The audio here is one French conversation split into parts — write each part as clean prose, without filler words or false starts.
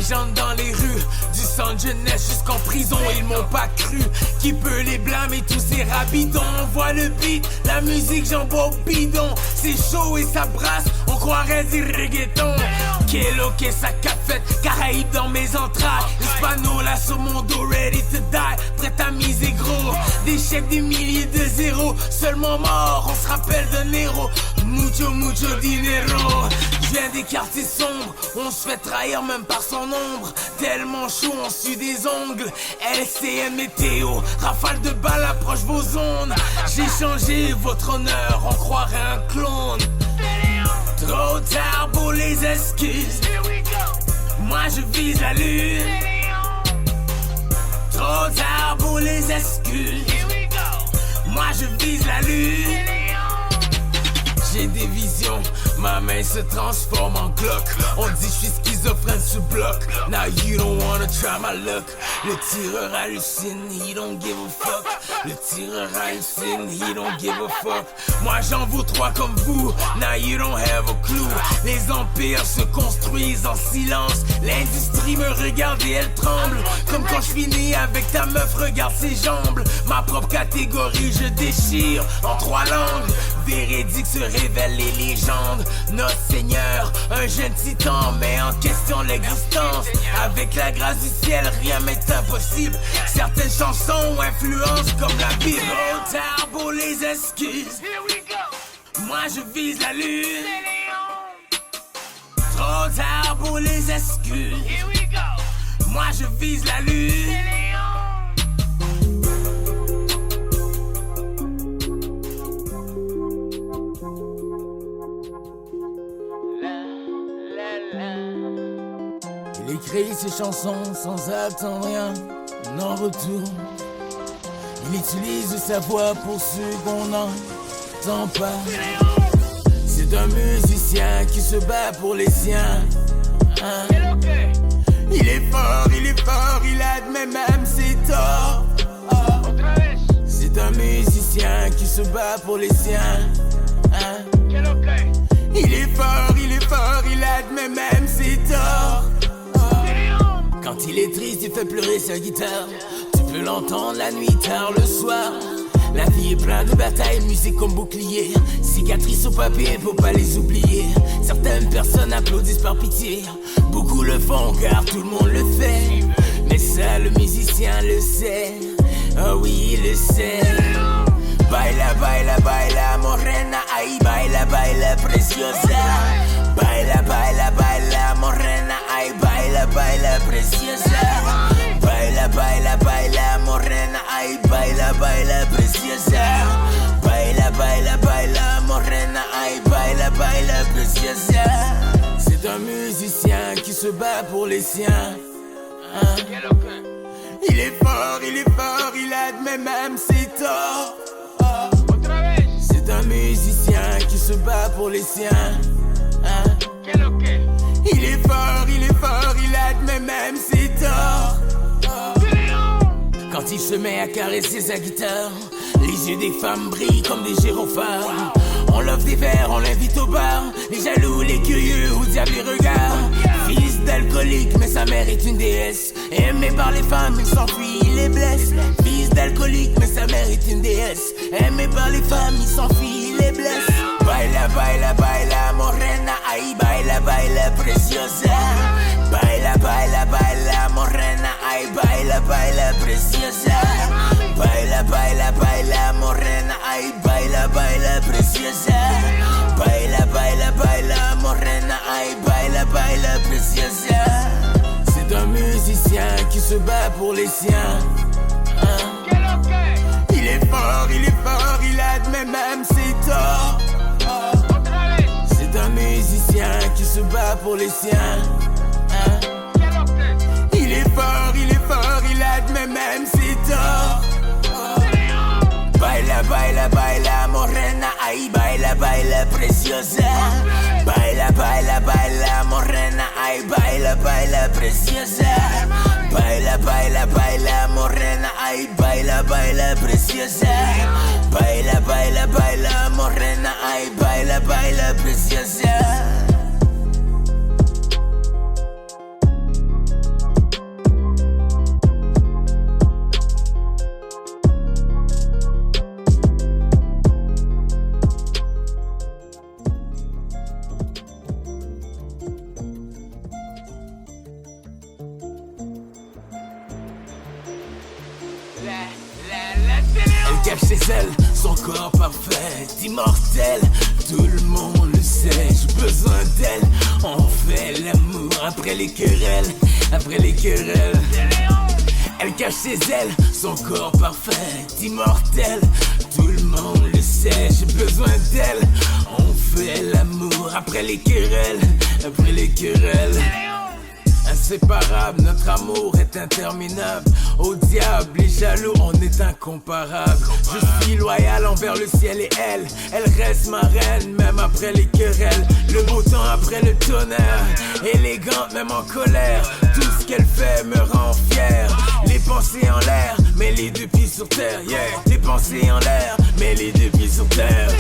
légende dans les rues du centre jeunesse jusqu'en prison, ils m'ont pas cru. Qui peut les blâmer, tous ces rabidons? On voit le beat, la musique, j'en bois au bidon. C'est chaud et ça brasse, on croirait du reggaeton. Kelo, que sa cafette, Caraïbes dans mes entrailles. Hispano, la sur mon dos, ready to die. Prêt à miser gros, des chèques, des milliers de zéros. Seulement mort, on se rappelle d'un héros. Mucho, mucho dinero. Je viens des quartiers sombres, on se fait trahir même par son ombre. Tellement chaud, on suit des ongles. LCM météo, rafale de balles approche vos zones. J'ai changé votre honneur, on croirait un clone. Trop tard pour les excuses. Moi je vise la lune. Trop tard pour les excuses. Moi je vise la lune. J'ai des visions, ma main se transforme en Glock. On dit je suis schizophrène sous bloc. Now you don't wanna try my luck. Le tireur hallucine, he don't give a fuck. Le tireur hallucine, he don't give a fuck. Moi j'en vaux trois comme vous, now you don't have a clue. Les empires se construisent en silence. L'industrie me regarde et elle tremble. Comme quand je finis avec ta meuf, regarde ses jambes. Ma propre catégorie, je déchire en trois langues. Véridique se révèlent les légendes. Notre Seigneur, un jeune titan, met en question l'existence. Avec la grâce du ciel, rien m'est impossible. Certaines chansons influencent comme la Bible. Trop tard pour les excuses. Moi je vise la lune. Trop tard pour les excuses. Moi je vise la lune. Il écrit ses chansons sans attendre rien en retour. Il utilise sa voix pour ceux qu'on n'entend pas. C'est un musicien qui se bat pour les siens. Il est fort, il admet même ses torts. C'est un musicien qui se bat pour les siens. Il est fort, il admet même ses torts. Quand il est triste, il fait pleurer sa guitare. Tu peux l'entendre la nuit, tard le soir. La vie est pleine de batailles, musique comme bouclier. Cicatrices au papier, faut pas les oublier. Certaines personnes applaudissent par pitié. Beaucoup le font car tout le monde le fait. Mais ça, le musicien le sait. Oh oui, il le sait. Baila, baila, baila, morena, ay, baila, baila, preciosa. Baila, baila, baila, morena, ay, baila, baila, preciosa. Baila, baila, baila, morena, ay, baila, baila, preciosa. Baila, baila, baila, morena, ay, baila, baila, preciosa. C'est un musicien qui se bat pour les siens. Il est fort, il admet même ses torts. C'est un musicien qui se bat pour les siens. Il est fort, il admet même ses torts. Quand il se met à caresser sa guitare, les yeux des femmes brillent comme des gyrophares. On l'offre des verres, on l'invite au bar. Les jaloux, les curieux, au diable les regards. Fils d'alcoolique, mais sa mère est une déesse. Aimé par les femmes, il s'enfuit, il les blesse. Fils d'alcoolique, mais sa mère est une déesse. Aimé par les femmes, il s'enfuit, il les blesse. Baila, baila, baila, morena, ay, baila, baila, preciosa. Baila, baila, baila, morena, ay, baila, baila, preciosa. Baila, baila, baila, morena, ay, baila, baila, preciosa. Baila, baila, baila, morena, ay, baila, baila, preciosa. C'est un musicien qui se bat pour les siens. Il est fort, il admet même ses torts. C'est un musicien qui se bat pour les siens. Il est fort, il admet même ses torts. Baila, baila, baila, morena, ay, baila, baila, preciosa. Baila, baila, baila, morena, ay, baila, baila, preciosa. Baila, baila, baila, morena, ay, baila, baila, preciosa. Baila, baila, baila, morena, ay, baila, baila, preciosa. cache chez elle son corps parfait, immortel. Tout le monde le sait, j'ai besoin d'elle. On fait l'amour après les querelles, après les querelles. Elle cache chez elle son corps parfait, immortel. Tout le monde le sait, j'ai besoin d'elle. On fait l'amour après les querelles, après les querelles. Inséparable, notre amour est interminable. Au diable, les jaloux, on est incomparables. Je suis loyal envers le ciel et elle reste ma reine, même après les querelles. Le beau temps après le tonnerre, élégante même en colère. Tout ce qu'elle fait me rend fier. Les pensées en l'air, mais les deux pieds sur terre, yeah. Les pensées en l'air, mais les deux pieds sur terre.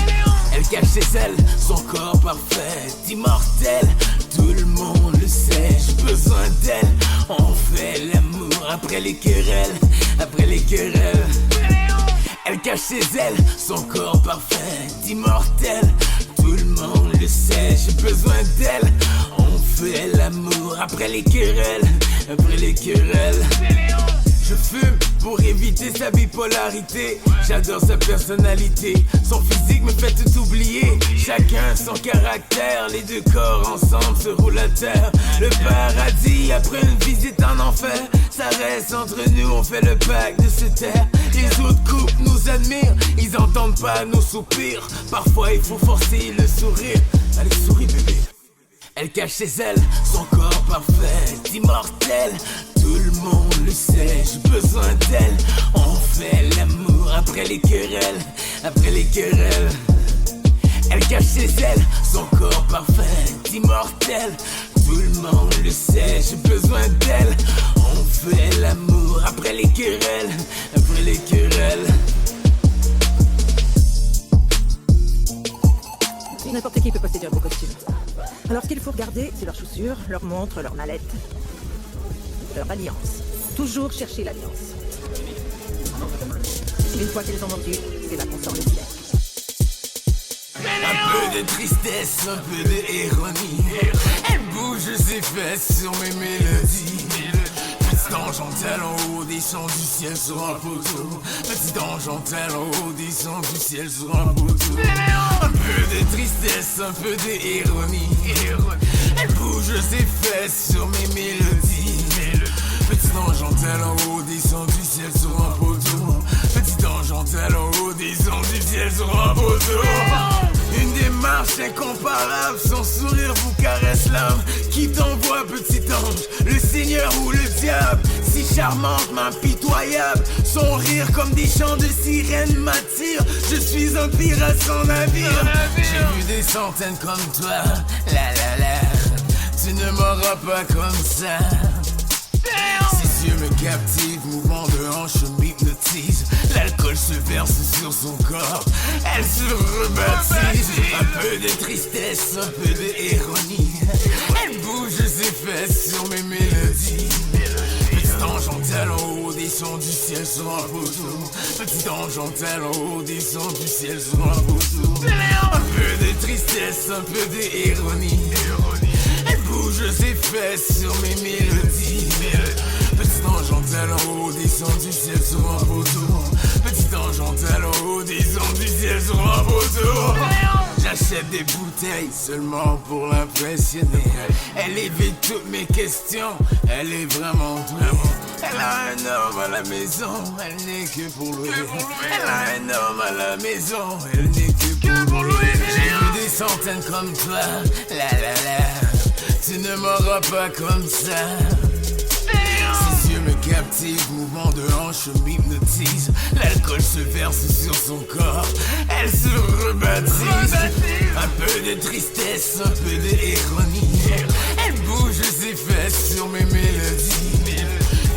Elle cache chez elle son corps parfait, immortel. Tout le monde le sait, j'ai besoin d'elle. On fait l'amour après les querelles, après les querelles. Elle cache chez elle son corps parfait, immortel. Tout le monde le sait, j'ai besoin d'elle. On fait l'amour après les querelles, après les querelles. Je fume pour éviter sa bipolarité. J'adore sa personnalité. Son physique me fait tout oublier. Chacun son caractère. Les deux corps ensemble se roulent à terre. Le paradis après une visite en enfer. Ça reste entre nous, on fait le pacte de se taire. Les autres couples nous admirent. Ils entendent pas nos soupirs. Parfois il faut forcer le sourire. Allez souris bébé. Elle cache chez elle son corps parfait, immortel. Tout le monde le sait, j'ai besoin d'elle. On fait l'amour après les querelles, après les querelles. Elle cache chez elle son corps parfait, immortel. Tout le monde le sait, j'ai besoin d'elle. On fait l'amour après les querelles, après les querelles. N'importe qui peut posséder un beau costume. Alors ce qu'il faut regarder, c'est leurs chaussures, leurs montres, leurs mallettes, leur alliance. Toujours chercher l'alliance. Une fois qu'ils ont mordu, c'est là qu'on sort le ciel. Un peu de tristesse, un peu d'ironie. Elle bouge ses fesses sur mes mélodies. Petit ange en tel en haut, descend du ciel sur un poteau. Petit ange en tel en haut, descend du ciel sur un poteau. Un peu de tristesse, un peu d'ironie. Elle bouge ses fesses sur mes mélodies. Petit ange en tel en haut, descend du ciel sur un poteau. Petit ange en tel en haut, descend du ciel sur un poteau. Une démarche incomparable, son sourire vous caresse l'âme. Qui t'envoie petit ange, le Seigneur ou le diable? Si charmante, impitoyable, son rire comme des chants de sirènes m'attire. Je suis un pirate sans navire. J'ai vu des centaines comme toi, la la la. Tu ne m'auras pas comme ça. Ses yeux me captivent, mouvement de hanche m'hypnotise. L'alcool se verse sur son corps, elle se rebaptise. Un peu de tristesse, un peu d'ironie. Elle bouge ses fesses sur mes mélodies. Petit ange en tel en haut, descend du ciel sur un poteau. Petit ange en tel en haut, descend du ciel sur un poteau. Un peu de tristesse, un peu d'ironie. Elle bouge ses fesses sur mes mélodies. Petit ange en tel en haut, descend du ciel sur un poteau. Petit ange en tel en haut, descend du ciel sur un poteau. J'achète des bouteilles seulement pour l'impressionner. Elle évite toutes mes questions, elle est vraiment douée. Elle a un homme à la maison, elle n'est que pour louer. Elle a un homme à la maison, elle n'est que pour louer. J'ai vu des centaines comme toi, la la la. Tu ne m'auras pas comme ça. Ses yeux me captivent, mouvement de hanche m'hypnotise. L'alcool se verse sur son corps, elle se rebaptise. Un peu de tristesse, un peu d'ironie. Elle bouge ses fesses sur mes mélodies.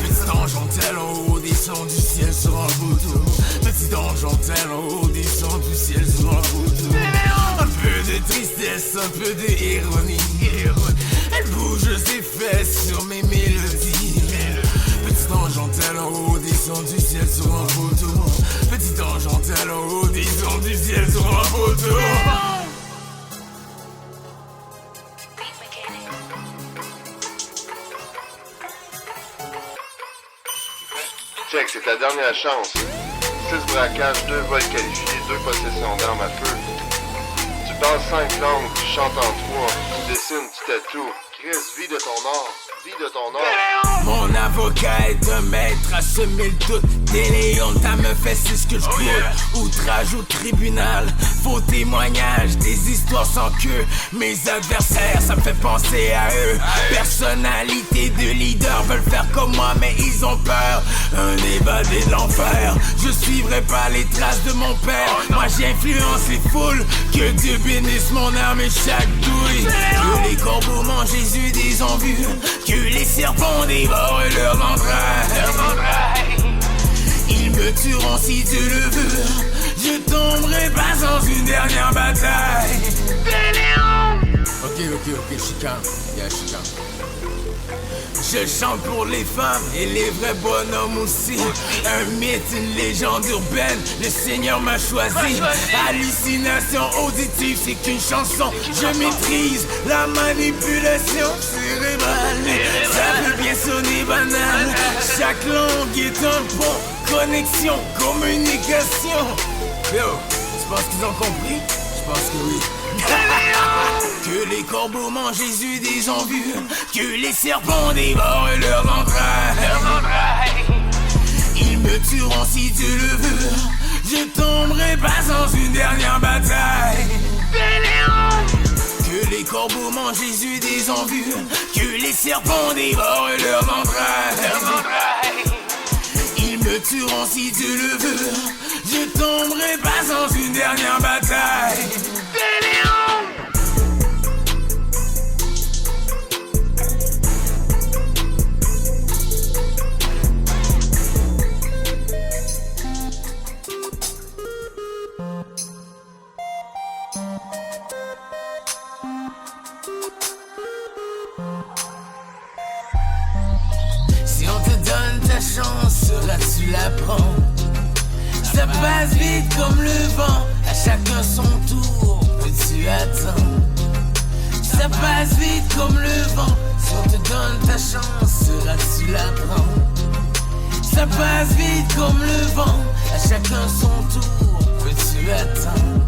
Petit ange en tel en haut, descend du ciel sur un poteau. Petit ange en tel en haut, descend du ciel sur un poteau. Un peu de tristesse, un peu d'ironie. Elle bouge ses fesses sur mes mélodies. Petit ange en tel en haut, descend du ciel sur un poteau. Petit ange en tel en haut, descend du ciel sur un poteau. Check, c'est ta dernière chance. 6 braquages, 2 vols qualifiés, 2 possessions d'armes à feu. Tu parles 5 langues, tu chantes en 3, tu dessines, tu tatoues. Chris, vis de ton art, vis de ton art. Mon avocat est un maître à semer le doute. Des léons, ta meuf fait c'est ce que je coûte. Outrage au tribunal, faux témoignages, des histoires sans queue. Mes adversaires, ça me fait penser à eux. Personnalité de leader veulent faire comme moi, mais ils ont peur. Un évadé de l'enfer, je suivrai pas les traces de mon père. Moi j'influence les foules, que Dieu bénisse mon âme et chaque douille. Que les corbeaux mangent Jésus des ont vu, que les serpents dévorent leurs entrailles. Ils me tueront si Dieu le veut, je tomberai pas sans une dernière bataille. Ok, chicane, chicane. Je chante pour les femmes et les vrais bonhommes aussi. Un mythe, une légende urbaine, le Seigneur m'a choisi. Hallucination auditive, c'est qu'une chanson. Je maîtrise la manipulation cérébrale. Ça peut bien sonner banal, chaque langue est un pont. Connexion, communication. Yo, tu penses qu'ils ont compris? Je pense que oui. Que les corbeaux mangent Jésus des ont vu, que les serpents dévorent leurs entrailles. Ils me tueront si Dieu le veut, je tomberai pas sans une dernière bataille. Que les corbeaux mangent Jésus des ont vu, que les serpents dévorent leurs entrailles. Ils me tueront si Dieu le veut, je tomberai pas sans une dernière bataille. Si on te donne ta chance, sauras-tu la prendre? Ça passe vite comme le vent, à chacun son tour, peux-tu attendre? Ça passe vite comme le vent, si on te donne ta chance, sauras-tu la prendre? Ça passe vite comme le vent, à chacun son tour, peux-tu attendre?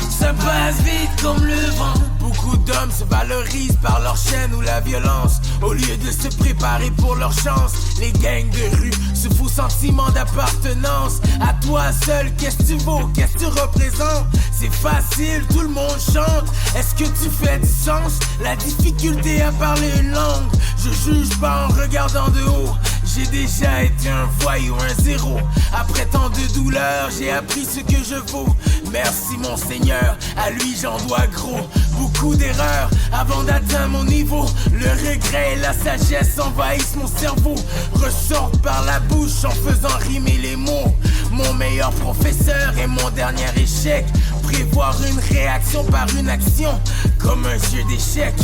Ça passe vite comme le vent. Beaucoup d'hommes se valorisent par leur chaîne ou la violence. Au lieu de se préparer pour leur chance, les gangs de rue se font sentiment d'appartenance. À toi seul, qu'est-ce que tu vaux, qu'est-ce que tu représentes? C'est facile, tout le monde chante. Est-ce que tu fais du sens? La difficulté à parler une langue. Je juge pas en regardant de haut. J'ai déjà été un voyou, un zéro. Après tant de douleurs, j'ai appris ce que je vaux. Merci mon Seigneur, à lui j'en dois gros. Beaucoup d'erreurs avant d'atteindre mon niveau. Le regret et la sagesse envahissent mon cerveau. Ressortent par la bouche en faisant rimer les mots. Mon meilleur professeur et mon dernier échec. Prévoir une réaction par une action. Comme un jeu d'échecs.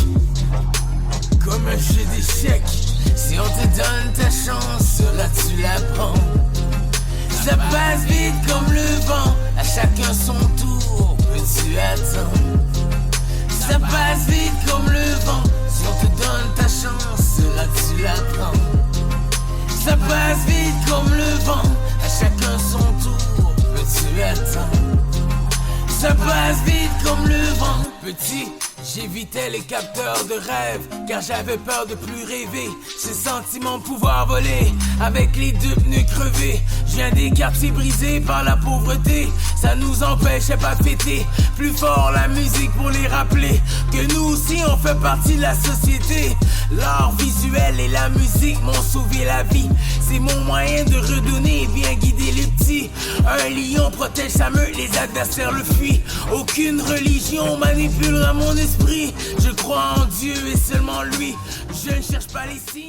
Comme un jeu d'échecs. Si on te donne ta chance, sauras-tu la prendre? Ça passe vite comme le vent, à chacun son tour, peux-tu attendre? Ça passe vite comme le vent, si on te donne ta chance, sauras-tu la prendre? Ça passe vite comme le vent, à chacun son tour, peux-tu attendre? Ça passe vite comme le vent. Petit, j'évitais les capteurs de rêve, car j'avais peur de plus rêver. Ce sentiment de pouvoir voler, avec les deux pneus crevés. Je viens des quartiers brisés par la pauvreté. Ça nous empêchait pas de fêter. Plus fort la musique pour les rappeler que nous aussi on fait partie de la société. L'art visuel et la musique m'ont sauvé la vie. C'est mon moyen de redonner et bien guider les petits. Un lion protège sa meute, les adversaires le fuient. Aucune religion manipulera mon esprit. Je crois en Dieu et seulement lui. Je ne cherche pas les signes.